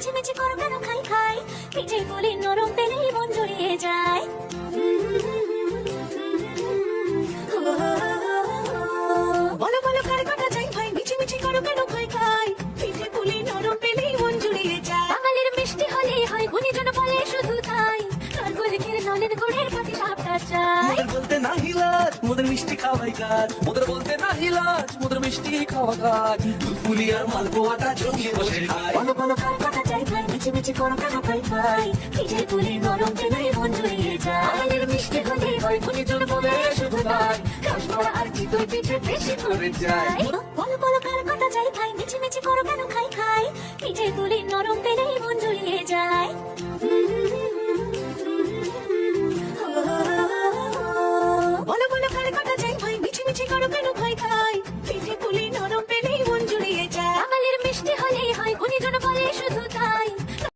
মিছি মিছি করো কেন খাই খাই, পিঠে পুলি নরম পেলেই মন জুড়িয়ে যায়। বলো বলো কার কথা চাই ভাই, মিছি মিছি করো কেন খাই খাই, পিঠে পুলি নরম পেলেই মন জুড়িয়ে যায়। বাঙালির মিষ্টি হলেই হয়, গুণীজন বলে শুধু তাই, আর গলে খেলে নলেন গুড়ের পাতি সাপটা চাই। মোদের বলতে না হিলাজ, মোদের মিষ্টি খাওয়াই কাজ, মোদের বলতে না হিলাজ, মোদের মিষ্টি খাওয়া কাজ, দুধ পুলি আর মালপোয়াটা জমিয়ে বসে খাই। বলো বলো কার কথা চাই ভাই, মিছি মিছি করো কেন খাই খাই, পিঠে পুলি নরম পেলেই মন জুড়িয়ে যায়। বাঙালির মিষ্টি হলেই হয়, গুণীজন বলে শুধু তাই, রসগোল্লা আর চিতই পিঠে বেশি করে যায়। বলো বলো কার কথা চাই ভাই, মিছি মিছি করো কেন খাই খাই, পিঠে পুলি নরম পেলেই মন